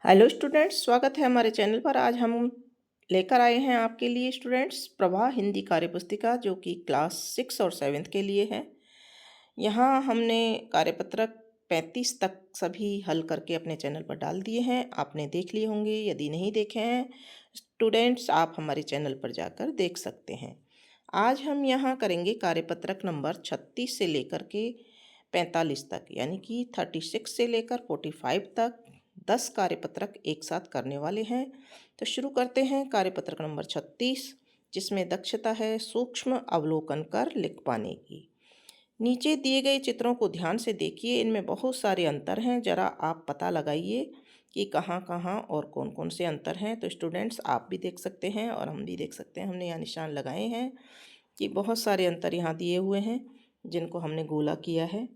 Hello students, स्वागत है हमारे चैनल पर। आज हम लेकर आए हैं आपके लिए स्टूडेंट्स प्रभा हिंदी कार्यपुस्तिका, जो कि क्लास 6 और 7 के लिए है। यहाँ हमने कार्यपत्रक 35 तक सभी हल करके अपने चैनल पर डाल दिए हैं। आपने देख लिए होंगे। यदि नहीं देखे हैं स्टूडेंट्स, आप हमारे चैनल पर जाकर देख सकते हैं। आज हम यहाँ करेंगे कार्यपत्रक नंबर 36 से लेकर के 45 तक, यानी कि 36 से लेकर 45 तक 10 कार्यपत्रक एक साथ करने वाले हैं। तो शुरू करते हैं कार्यपत्रक नंबर 36, जिसमें दक्षता है सूक्ष्म अवलोकन कर लिख पाने की। नीचे दिए गए चित्रों को ध्यान से देखिए, इनमें बहुत सारे अंतर हैं। ज़रा आप पता लगाइए कि कहाँ कहाँ और कौन कौन से अंतर हैं। तो स्टूडेंट्स, आप भी देख सकते हैं और हम भी देख सकते हैं। हमने यहाँ निशान लगाए हैं कि बहुत सारे अंतर यहाँ दिए हुए हैं, जिनको हमने गोला किया है।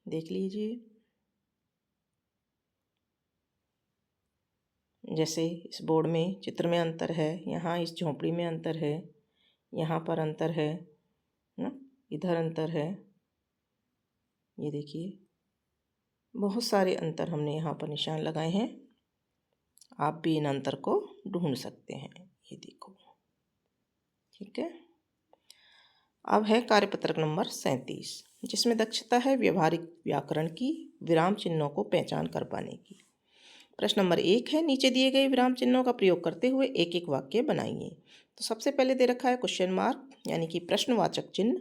देख लीजिए, जैसे इस बोर्ड में चित्र में अंतर है, यहाँ इस झोंपड़ी में अंतर है, यहाँ पर अंतर है ना, इधर अंतर है। ये देखिए, बहुत सारे अंतर हमने यहाँ पर निशान लगाए हैं। आप भी इन अंतर को ढूंढ सकते हैं। ये देखो, ठीक है। अब है कार्यपत्रक नंबर 37, जिसमें दक्षता है व्यवहारिक व्याकरण की, विराम चिन्हों को पहचान कर पाने की। प्रश्न नंबर 1 है, नीचे दिए गए विराम चिन्हों का प्रयोग करते हुए एक एक वाक्य बनाइए। तो सबसे पहले दे रखा है क्वेश्चन मार्क, यानी कि प्रश्नवाचक चिन्ह।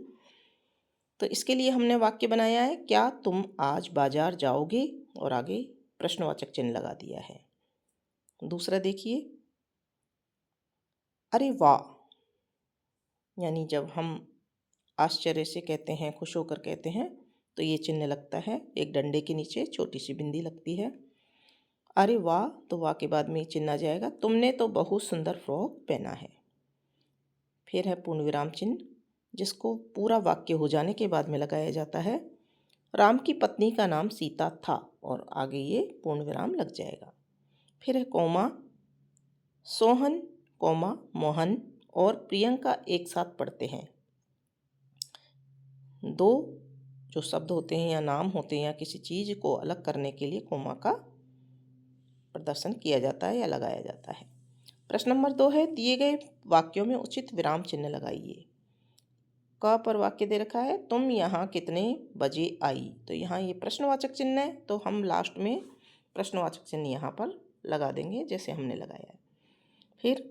तो इसके लिए हमने वाक्य बनाया है, क्या तुम आज बाजार जाओगे, और आगे प्रश्नवाचक चिन्ह लगा दिया है। दूसरा देखिए, अरे वाह, यानी जब हम आश्चर्य से कहते हैं, खुश होकर कहते हैं, तो ये चिन्ह लगता है। एक डंडे के नीचे छोटी सी बिंदी लगती है। अरे वाह, तो वाह के बाद में चिन्ह आ जाएगा, तुमने तो बहुत सुंदर फ्रॉक पहना है। फिर है पूर्ण विराम चिन्ह, जिसको पूरा वाक्य हो जाने के बाद में लगाया जाता है। राम की पत्नी का नाम सीता था, और आगे ये पूर्ण विराम लग जाएगा। फिर है कोमा, सोहन, कोमा, मोहन और प्रियंका एक साथ पढ़ते हैं। दो जो शब्द होते हैं या नाम होते हैं या किसी चीज़ को अलग करने के लिए कोमा का प्रदर्शन किया जाता है या लगाया जाता है। प्रश्न नंबर 2 है, दिए गए वाक्यों में उचित विराम चिन्ह लगाइए। क पर वाक्य दे रखा है, तुम यहाँ कितने बजे आई। तो यहाँ ये प्रश्नवाचक चिन्ह है, तो हम लास्ट में प्रश्नवाचक चिन्ह यहाँ पर लगा देंगे, जैसे हमने लगाया है। फिर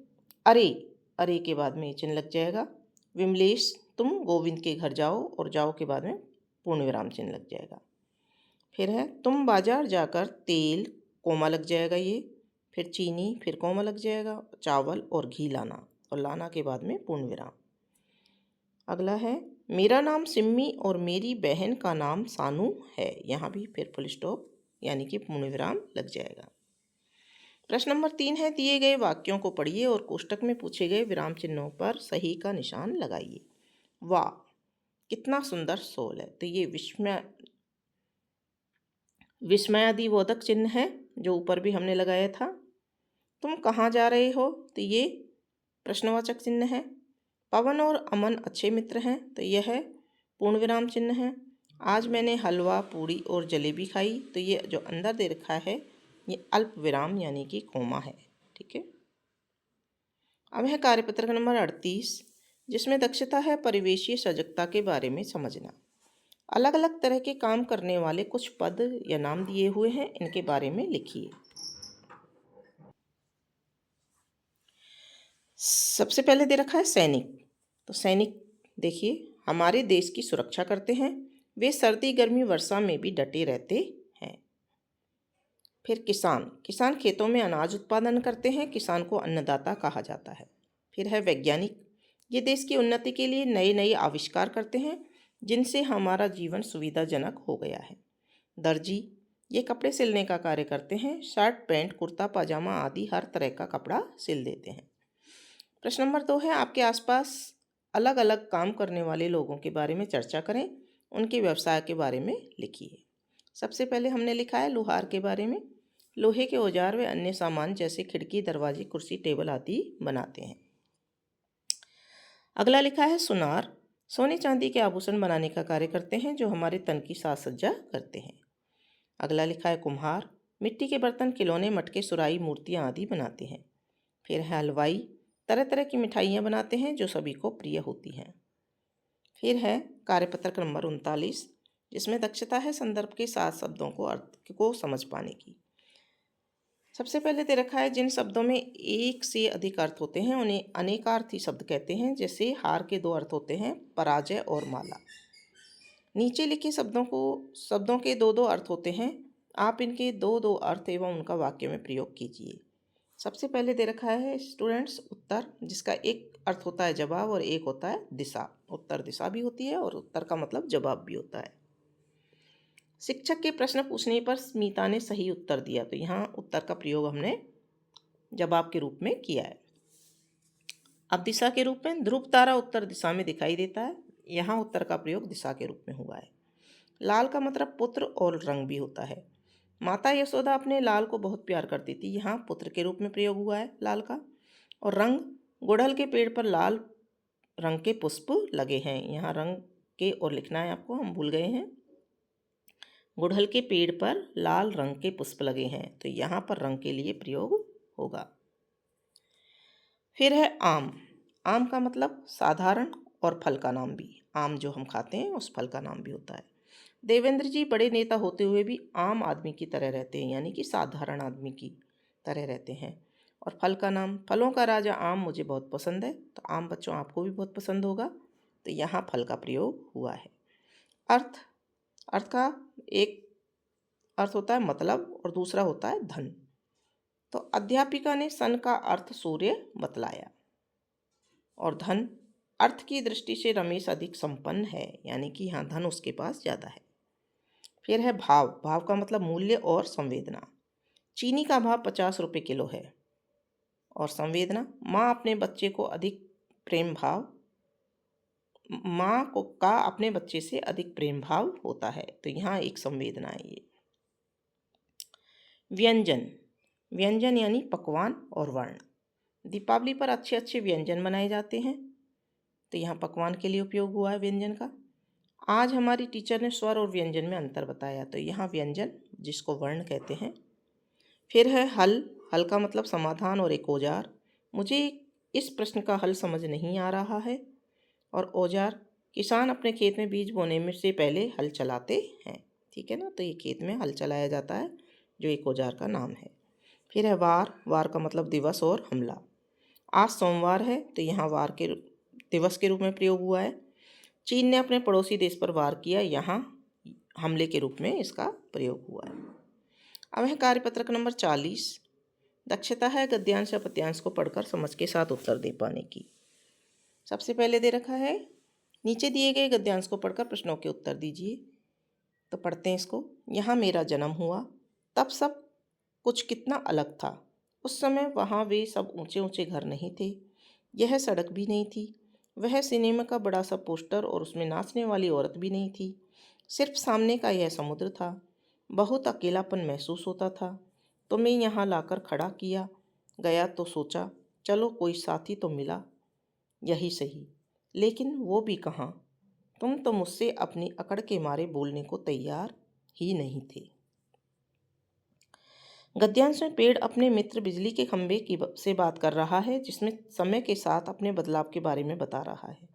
अरे, अरे के बाद में ये चिन्ह लग जाएगा। विमलेश, तुम गोविंद के घर जाओ, और जाओ के बाद में पूर्ण विराम चिन्ह लग जाएगा। फिर है, तुम बाजार जाकर तेल, कोमा लग जाएगा ये। फिर चीनी, फिर कोमा लग जाएगा। चावल और घी लाना, और लाना के बाद में पूर्ण विराम। अगला है, मेरा नाम सिम्मी और मेरी बहन का नाम सानू है। यहाँ भी फिर फुल स्टॉप यानी कि पूर्ण विराम लग जाएगा। प्रश्न नंबर 3 है, दिए गए वाक्यों को पढ़िए और कोष्टक में पूछे गए विराम चिन्हों पर सही का निशान लगाइए। वाह, कितना सुंदर सोल है। तो ये विस्मयादिबोधक चिन्ह है, जो ऊपर भी हमने लगाया था। तुम कहाँ जा रहे हो, तो ये प्रश्नवाचक चिन्ह है। पवन और अमन अच्छे मित्र हैं, तो यह पूर्ण विराम चिन्ह है। आज मैंने हलवा, पूड़ी और जलेबी खाई, तो ये जो अंदर दे रखा है ये अल्प विराम यानी कि कोमा है। ठीक है। अब है कार्यपत्रक नंबर 38, जिसमें दक्षता है परिवेशीय सजगता के बारे में समझना। अलग अलग तरह के काम करने वाले कुछ पद या नाम दिए हुए हैं, इनके बारे में लिखिए। सबसे पहले दे रखा है सैनिक। तो सैनिक देखिए, हमारे देश की सुरक्षा करते हैं। वे सर्दी, गर्मी, वर्षा में भी डटे रहते हैं। फिर किसान, किसान खेतों में अनाज उत्पादन करते हैं। किसान को अन्नदाता कहा जाता है। फिर है वैज्ञानिक, ये देश की उन्नति के लिए नए नए आविष्कार करते हैं, जिनसे हमारा जीवन सुविधाजनक हो गया है। दर्जी, ये कपड़े सिलने का कार्य करते हैं। शर्ट, पैंट, कुर्ता, पाजामा आदि हर तरह का कपड़ा सिल देते हैं। प्रश्न नंबर 2 है, आपके आसपास अलग अलग काम करने वाले लोगों के बारे में चर्चा करें। उनके व्यवसाय के बारे में लिखिए। सबसे पहले हमने लिखा है लोहार के बारे में। लोहे के औजार व अन्य सामान जैसे खिड़की, दरवाजे, कुर्सी, टेबल आदि बनाते हैं। अगला लिखा है सुनार, सोने चांदी के आभूषण बनाने का कार्य करते हैं, जो हमारे तन की साज सज्जा करते हैं। अगला लिखा है कुम्हार, मिट्टी के बर्तन, खिलौने, मटके, सुराही, मूर्तियाँ आदि बनाते हैं। फिर है हलवाई, तरह तरह की मिठाइयाँ बनाते हैं जो सभी को प्रिय होती हैं। फिर है कार्यपत्रक नंबर 39, जिसमें दक्षता है संदर्भ के साथ शब्दों को अर्थ को समझ पाने की। सबसे पहले दे रखा है जिन शब्दों में एक से अधिक अर्थ होते हैं उन्हें अनेकार्थी शब्द कहते हैं। जैसे हार के 2 अर्थ होते हैं, पराजय और माला। नीचे लिखे शब्दों के 2-2 अर्थ होते हैं। आप इनके 2-2 अर्थ एवं उनका वाक्य में प्रयोग कीजिए। सबसे पहले दे रखा है स्टूडेंट्स उत्तर, जिसका एक अर्थ होता है जवाब और एक होता है दिशा। उत्तर दिशा भी होती है और उत्तर का मतलब जवाब भी होता है। शिक्षक के प्रश्न पूछने पर स्मिता ने सही उत्तर दिया, तो यहाँ उत्तर का प्रयोग हमने जवाब के रूप में किया है। अब दिशा के रूप में, ध्रुव तारा उत्तर दिशा में दिखाई देता है। यहाँ उत्तर का प्रयोग दिशा के रूप में हुआ है। लाल का मतलब पुत्र और रंग भी होता है। माता यशोदा अपने लाल को बहुत प्यार करती थी, यहाँ पुत्र के रूप में प्रयोग हुआ है लाल का। और रंग, गुड़हल के पेड़ पर लाल रंग के पुष्प लगे हैं, यहाँ रंग के और लिखना है आपको, हम भूल गए हैं। गुड़हल के पेड़ पर लाल रंग के पुष्प लगे हैं, तो यहाँ पर रंग के लिए प्रयोग होगा। फिर है आम। आम का मतलब साधारण और फल का नाम भी। आम जो हम खाते हैं उस फल का नाम भी होता है। देवेंद्र जी बड़े नेता होते हुए भी आम आदमी की तरह रहते हैं, यानी कि साधारण आदमी की तरह रहते हैं। और फल का नाम, फलों का राजा आम मुझे बहुत पसंद है, तो आम बच्चों आपको भी बहुत पसंद होगा, तो यहाँ फल का प्रयोग हुआ है। अर्थ, अर्थ का एक अर्थ होता है मतलब और दूसरा होता है धन। तो अध्यापिका ने सन का अर्थ सूर्य बतलाया। और धन, अर्थ की दृष्टि से रमेश अधिक संपन्न है, यानी कि यहाँ धन उसके पास ज़्यादा है। फिर है भाव। भाव का मतलब मूल्य और संवेदना। चीनी का भाव 50 रुपये किलो है। और संवेदना, माँ अपने बच्चे को अधिक प्रेम भाव, माँ को का अपने बच्चे से अधिक प्रेम भाव होता है, तो यहाँ एक संवेदना है ये। व्यंजन, व्यंजन यानी पकवान और वर्ण। दीपावली पर अच्छे अच्छे व्यंजन बनाए जाते हैं, तो यहाँ पकवान के लिए उपयोग हुआ है व्यंजन का। आज हमारी टीचर ने स्वर और व्यंजन में अंतर बताया, तो यहाँ व्यंजन जिसको वर्ण कहते हैं। फिर है हल। हल का मतलब समाधान और एक औजार। मुझे इस प्रश्न का हल समझ नहीं आ रहा है। और औजार, किसान अपने खेत में बीज बोने में से पहले हल चलाते हैं, ठीक है ना, तो ये खेत में हल चलाया जाता है, जो एक औजार का नाम है। फिर है वार। वार का मतलब दिवस और हमला। आज सोमवार है, तो यहाँ वार के दिवस के रूप में प्रयोग हुआ है। चीन ने अपने पड़ोसी देश पर वार किया, यहाँ हमले के रूप में इसका प्रयोग हुआ है। अब है कार्यपत्रक नंबर 40। दक्षता है गद्यांश या पद्यांश को पढ़कर समझ के साथ उत्तर दे पाने की। सबसे पहले दे रखा है, नीचे दिए गए गद्यांश को पढ़कर प्रश्नों के उत्तर दीजिए। तो पढ़ते हैं इसको। यहाँ मेरा जन्म हुआ, तब सब कुछ कितना अलग था। उस समय वहाँ वे सब ऊंचे ऊंचे घर नहीं थे, यह सड़क भी नहीं थी, वह सिनेमा का बड़ा सा पोस्टर और उसमें नाचने वाली औरत भी नहीं थी। सिर्फ सामने का यह समुद्र था। बहुत अकेलापन महसूस होता था। तुम्हें यहाँ लाकर खड़ा किया गया तो सोचा चलो कोई साथी तो मिला, यही सही, लेकिन वो भी कहाँ। तुम तो मुझसे अपनी अकड़ के मारे बोलने को तैयार ही नहीं थे। गद्यांश में पेड़ अपने मित्र बिजली के खंभे से बात कर रहा है, जिसमें समय के साथ अपने बदलाव के बारे में बता रहा है।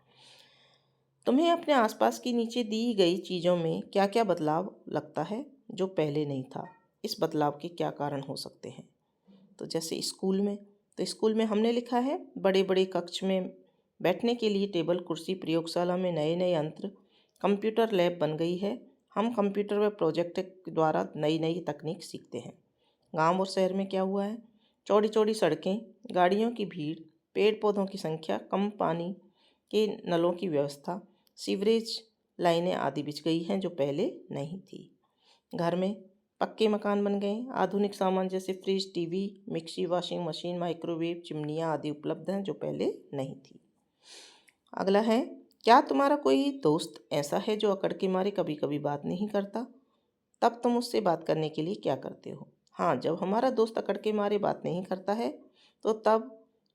तुम्हें अपने आसपास की नीचे दी गई चीज़ों में क्या क्या बदलाव लगता है जो पहले नहीं था। इस बदलाव के क्या कारण हो सकते हैं। तो जैसे स्कूल में, तो स्कूल में हमने लिखा है बड़े बड़े कक्ष में बैठने के लिए टेबल कुर्सी, प्रयोगशाला में नए नए यंत्र, कंप्यूटर लैब बन गई है। हम कंप्यूटर व प्रोजेक्ट द्वारा नई नई तकनीक सीखते हैं। गांव और शहर में क्या हुआ है, चौड़ी चौड़ी सड़कें, गाड़ियों की भीड़, पेड़ पौधों की संख्या, कम पानी के नलों की व्यवस्था, सीवरेज लाइनें आदि बिछ गई हैं जो पहले नहीं थी। घर में पक्के मकान बन गए, आधुनिक सामान जैसे fridge, TV, mixie, washing machine, microwave, चिमनियाँ आदि उपलब्ध हैं जो पहले नहीं थी। अगला है, क्या तुम्हारा कोई दोस्त ऐसा है जो अकड़ के मारे कभी कभी बात नहीं करता, तब तुम उससे बात करने के लिए क्या करते हो। हाँ, जब हमारा दोस्त अकड़ के मारे बात नहीं करता है तो तब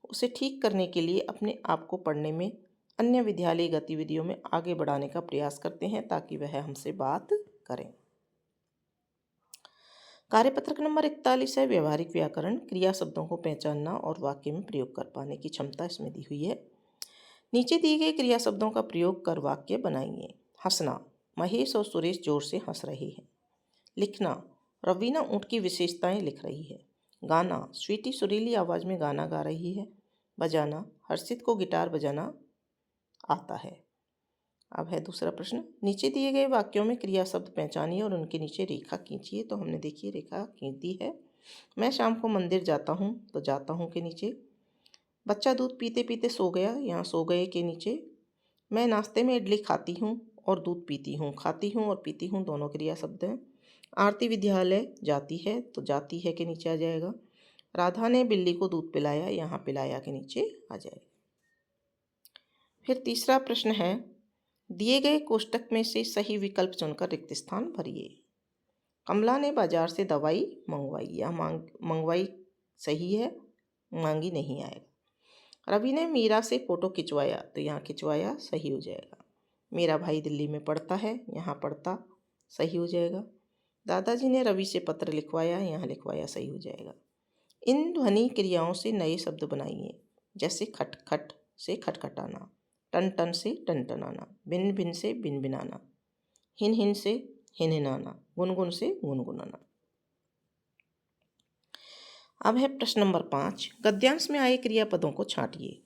उसे ठीक करने के लिए अपने आप को पढ़ने में, अन्य विद्यालय गतिविधियों में आगे बढ़ाने का प्रयास करते हैं ताकि वह हमसे बात करें। कार्यपत्रक नंबर 41 है व्यवहारिक व्याकरण। क्रिया शब्दों को पहचानना और वाक्य में प्रयोग कर पाने की क्षमता इसमें दी हुई है। नीचे दिए गए क्रिया शब्दों का प्रयोग कर वाक्य बनाइए। हंसना, महेश और सुरेश जोर से हंस रहे हैं। लिखना, रवीना ऊँट की विशेषताएं लिख रही है। गाना, स्वीटी सुरीली आवाज में गाना गा रही है। बजाना, हर्षित को गिटार बजाना आता है। अब है दूसरा प्रश्न, नीचे दिए गए वाक्यों में क्रिया शब्द पहचानिए और उनके नीचे रेखा खींचिए। तो हमने देखिए रेखा खींच दी है। मैं शाम को मंदिर जाता हूँ, तो जाता हूँ के नीचे। बच्चा दूध पीते पीते सो गया, यहाँ सो गए के नीचे। मैं नाश्ते में इडली खाती हूँ और दूध पीती हूँ। खाती हूँ और पीती हूँ दोनों क्रिया शब्द हैं। आरती विद्यालय जाती है, तो जाती है के नीचे आ जाएगा। राधा ने बिल्ली को दूध पिलाया, यहाँ पिलाया के नीचे आ जाएगा। फिर तीसरा प्रश्न है, दिए गए कोष्टक में से सही विकल्प चुनकर रिक्त स्थान भरिए। कमला ने बाजार से दवाई मंगवाई, यह मंगवाई सही है, मांगी नहीं आएगा। रवि ने मीरा से फ़ोटो खिंचवाया, तो यहाँ खिंचवाया सही हो जाएगा। मेरा भाई दिल्ली में पढ़ता है, यहाँ पढ़ता सही हो जाएगा। दादाजी ने रवि से पत्र लिखवाया, यहाँ लिखवाया सही हो जाएगा। इन ध्वनि क्रियाओं से नए शब्द बनाइए, जैसे खटखट से खटखटाना, टन टन से टनटनाना, भिन भिन से भिन भिनाना, हिन हिन से हिनहिनाना, गुनगुन से गुनगुनाना। अब है प्रश्न नंबर 5, गद्यांश में आए क्रियापदों को छांटिए।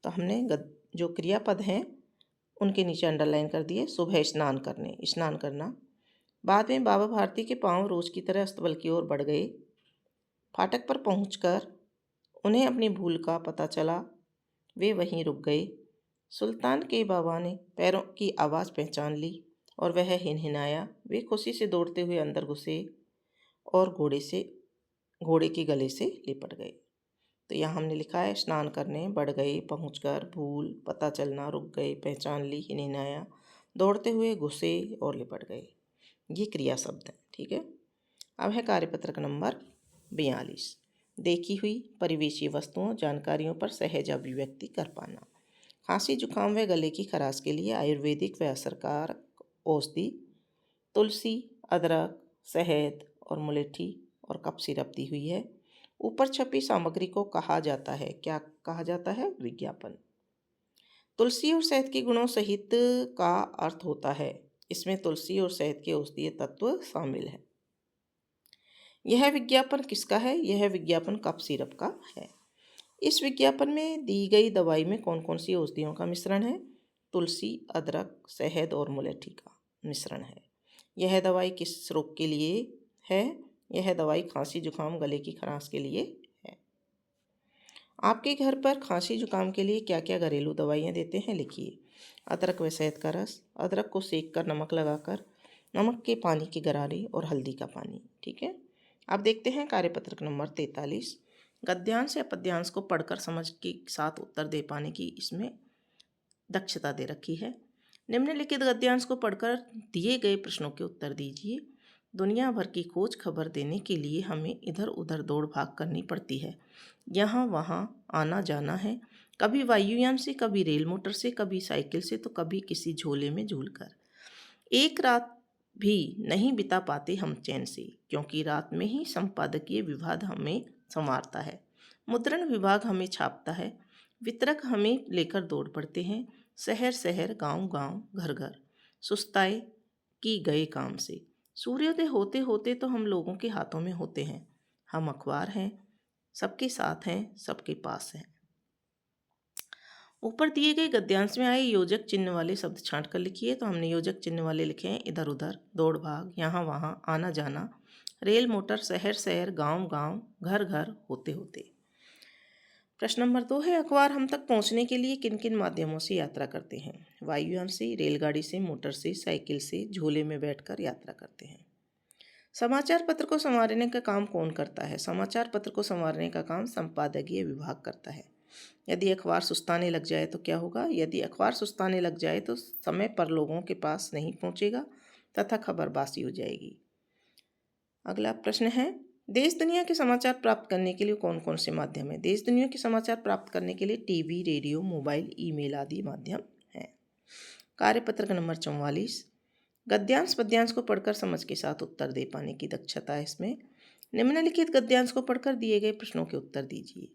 तो हमने जो क्रियापद हैं उनके नीचे अंडरलाइन कर दिए। सुबह स्नान करने, स्नान करना। बाद में बाबा भारती के पांव रोज की तरह अस्तबल की ओर बढ़ गए। फाटक पर पहुंचकर उन्हें अपनी भूल का पता चला, वे वहीं रुक गए। सुल्तान के बाबा ने पैरों की आवाज़ पहचान ली और वह हिनहिनाया। वे खुशी से दौड़ते हुए अंदर घुसे और घोड़े के गले से लिपट गए। तो यहाँ हमने लिखा है स्नान करने, बढ़ गए, पहुंचकर, भूल, पता चलना, रुक गए, पहचान ली, हिनहिनाया, दौड़ते हुए घुसे और लिपट गए। ये क्रिया शब्द हैं। ठीक है। अब है कार्यपत्रक नंबर 42, देखी हुई परिवेशीय वस्तुओं जानकारियों पर सहज अभिव्यक्ति कर पाना। खांसी जुकाम व गले की खराश के लिए आयुर्वेदिक व असरकारक औषधि तुलसी, अदरक, शहद और मुलेठी और कफ सिरप दी हुई है। ऊपर छपी सामग्री को कहा जाता है, क्या कहा जाता है? विज्ञापन। तुलसी और शहद के गुणों सहित का अर्थ होता है, इसमें तुलसी और शहद के औषधीय तत्व शामिल है। यह विज्ञापन किसका है? यह विज्ञापन कफ सिरप का है। इस विज्ञापन में दी गई दवाई में कौन कौन सी औषधियों का मिश्रण है? तुलसी, अदरक, शहद और मुलेठी का मिश्रण है। यह दवाई किस रोग के लिए है? यह दवाई खांसी जुकाम गले की खराश के लिए है। आपके घर पर खांसी जुकाम के लिए क्या क्या घरेलू दवाइयाँ देते हैं, लिखिए। अदरक व शहद का रस, अदरक को सेक कर नमक लगाकर, नमक के पानी के गरारे और हल्दी का पानी। ठीक है। अब देखते हैं कार्यपत्रक नंबर 43, गद्यांश या पद्यांश को पढ़कर समझ के साथ उत्तर दे पाने की इसमें दक्षता दे रखी है। निम्नलिखित गद्यांश को पढ़कर दिए गए प्रश्नों के उत्तर दीजिए। दुनिया भर की खोज खबर देने के लिए हमें इधर उधर दौड़ भाग करनी पड़ती है, यहाँ वहाँ आना जाना है, कभी वायुयान से, कभी रेल मोटर से, कभी साइकिल से, तो कभी किसी झोले में झूलकर। एक रात भी नहीं बिता पाते हम चैन से, क्योंकि रात में ही संपादकीय विभाग हमें संवारता है, मुद्रण विभाग हमें छापता है, वितरक हमें लेकर दौड़ पड़ते हैं, शहर शहर, गांव गांव, घर घर, सुस्ताए की गए काम से। सूर्योदय होते होते तो हम लोगों के हाथों में होते हैं, हम अखबार हैं, सबके साथ हैं, सबके पास हैं। ऊपर दिए गए गद्यांश में आए योजक चिन्ह वाले शब्द छांट कर लिखिए। तो हमने योजक चिन्ह वाले लिखे हैं इधर उधर, दौड़ भाग, यहाँ वहाँ, आना जाना, रेल मोटर, शहर शहर, गांव गांव, घर घर, होते होते। प्रश्न नंबर 2 है, अखबार हम तक पहुँचने के लिए किन किन माध्यमों से यात्रा करते हैं? वायुयान से, रेलगाड़ी से, मोटर से, साइकिल से, झोले में बैठकर यात्रा करते हैं। समाचार पत्र को संवारने का काम कौन करता है? समाचार पत्र को संवारने का काम संपादकीय विभाग करता है। यदि अखबार सुस्ताने लग जाए तो क्या होगा? यदि अखबार सुस्ताने लग जाए तो समय पर लोगों के पास नहीं पहुंचेगा तथा खबर बासी हो जाएगी। अगला प्रश्न है, देश दुनिया के समाचार प्राप्त करने के लिए कौन कौन से माध्यम है? देश दुनिया के समाचार प्राप्त करने के लिए टीवी, रेडियो, मोबाइल, ईमेल आदि माध्यम हैं। कार्यपत्रक नंबर 44, गद्यांश पद्यांश को पढ़कर समझ के साथ उत्तर दे पाने की दक्षता है इसमें। निम्नलिखित गद्यांश को पढ़कर दिए गए प्रश्नों के उत्तर दीजिए।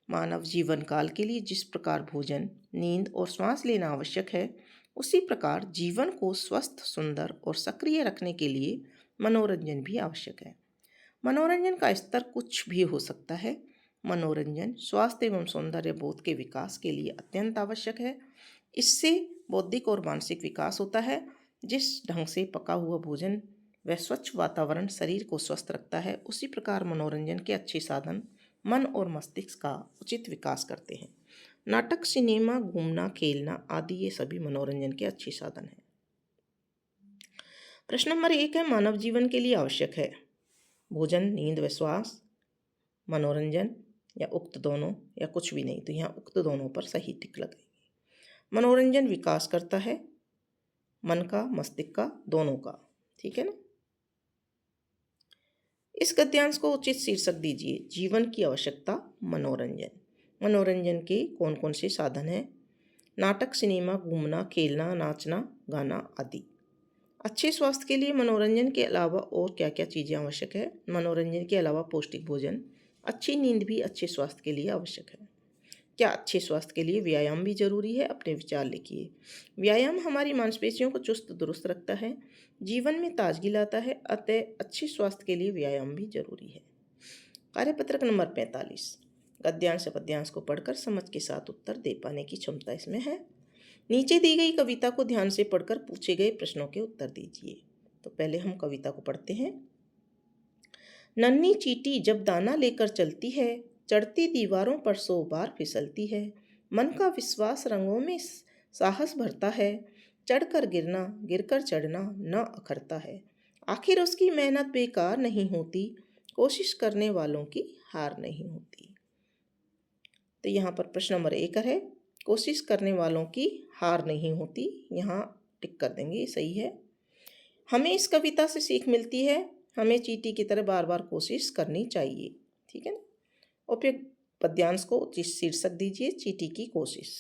मानव जीवन काल के लिए जिस प्रकार भोजन, नींद और श्वास लेना आवश्यक है, उसी प्रकार जीवन को स्वस्थ, सुंदर और सक्रिय रखने के लिए मनोरंजन भी आवश्यक है। मनोरंजन का स्तर कुछ भी हो सकता है। मनोरंजन स्वास्थ्य एवं सौंदर्य बोध के विकास के लिए अत्यंत आवश्यक है। इससे बौद्धिक और मानसिक विकास होता है। जिस ढंग से पका हुआ भोजन व स्वच्छ वातावरण शरीर को स्वस्थ रखता है, उसी प्रकार मनोरंजन के अच्छे साधन मन और मस्तिष्क का उचित विकास करते हैं। नाटक, सिनेमा, घूमना, खेलना आदि ये सभी मनोरंजन के अच्छे साधन हैं। प्रश्न नंबर 1 है, मानव जीवन के लिए आवश्यक है भोजन, नींद व श्वास, मनोरंजन या उक्त दोनों या कुछ भी नहीं, तो यहाँ उक्त दोनों पर सही टिक लगाएंगे। मनोरंजन विकास करता है मन का, मस्तिष्क का, दोनों का, ठीक है ना। इस गद्यांश को उचित शीर्षक दीजिए। जीवन की आवश्यकता मनोरंजन। मनोरंजन के कौन कौन से साधन हैं? नाटक, सिनेमा, घूमना, खेलना, नाचना, गाना आदि। अच्छे स्वास्थ्य के लिए मनोरंजन के अलावा और क्या क्या चीज़ें आवश्यक है? मनोरंजन के अलावा पौष्टिक भोजन, अच्छी नींद भी अच्छे स्वास्थ्य के लिए आवश्यक है। क्या अच्छे स्वास्थ्य के लिए व्यायाम भी जरूरी है? अपने विचार लिखिए। व्यायाम हमारी मांसपेशियों को चुस्त दुरुस्त रखता है, जीवन में ताजगी लाता है, अतः अच्छे स्वास्थ्य के लिए व्यायाम भी जरूरी है। कार्यपत्रक नंबर 45, गद्यांश पद्यांश को पढ़कर समझ के साथ उत्तर दे पाने की क्षमता इसमें है। नीचे दी गई कविता को ध्यान से पढ़कर पूछे गए प्रश्नों के उत्तर दीजिए। तो पहले हम कविता को पढ़ते हैं। नन्ही चींटी जब दाना लेकर चलती है, चढ़ती दीवारों पर 100 बार फिसलती है। मन का विश्वास रंगों में साहस भरता है, चढ़कर गिरना, गिरकर चढ़ना न अखरता है। आखिर उसकी मेहनत बेकार नहीं होती, कोशिश करने वालों की हार नहीं होती। तो यहाँ पर प्रश्न नंबर 1 है, कोशिश करने वालों की हार नहीं होती, यहाँ टिक कर देंगे, सही है। हमें इस कविता से सीख मिलती है, हमें चींटी की तरह बार बार कोशिश करनी चाहिए, ठीक है ना। उपयुक्त पद्यांश को शीर्षक दीजिए, चींटी की कोशिश।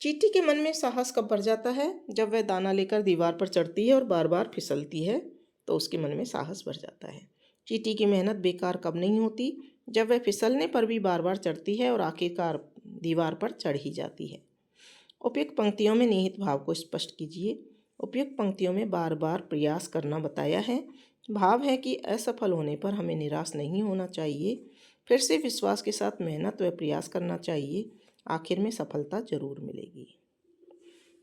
चींटी के मन में साहस कब भर जाता है? जब वह दाना लेकर दीवार पर चढ़ती है और बार बार फिसलती है, तो उसके मन में साहस भर जाता है। चींटी की मेहनत बेकार कब नहीं होती? जब वह फिसलने पर भी बार बार चढ़ती है और आखिरकार दीवार पर चढ़ ही जाती है। उपयुक्त पंक्तियों में निहित भाव को स्पष्ट कीजिए। उपयुक्त पंक्तियों में बार बार प्रयास करना बताया है। भाव है कि असफल होने पर हमें निराश नहीं होना चाहिए, फिर से विश्वास के साथ मेहनत व प्रयास करना चाहिए, आखिर में सफलता जरूर मिलेगी।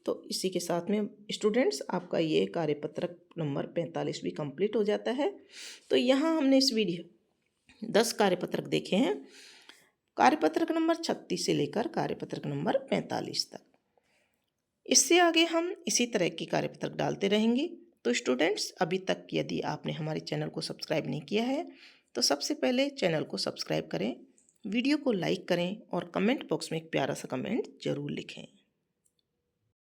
तो इसी के साथ में स्टूडेंट्स आपका ये कार्यपत्रक नंबर 45 भी कंप्लीट हो जाता है। तो यहाँ हमने इस वीडियो 10 कार्यपत्रक देखे हैं, कार्यपत्रक नंबर 36 से लेकर कार्यपत्रक नंबर 45 तक। इससे आगे हम इसी तरह की कार्यपत्रक डालते रहेंगे। तो स्टूडेंट्स, अभी तक यदि आपने हमारे चैनल को सब्सक्राइब नहीं किया है, तो सबसे पहले चैनल को सब्सक्राइब करें, वीडियो को लाइक करें और कमेंट बॉक्स में एक प्यारा सा कमेंट जरूर लिखें।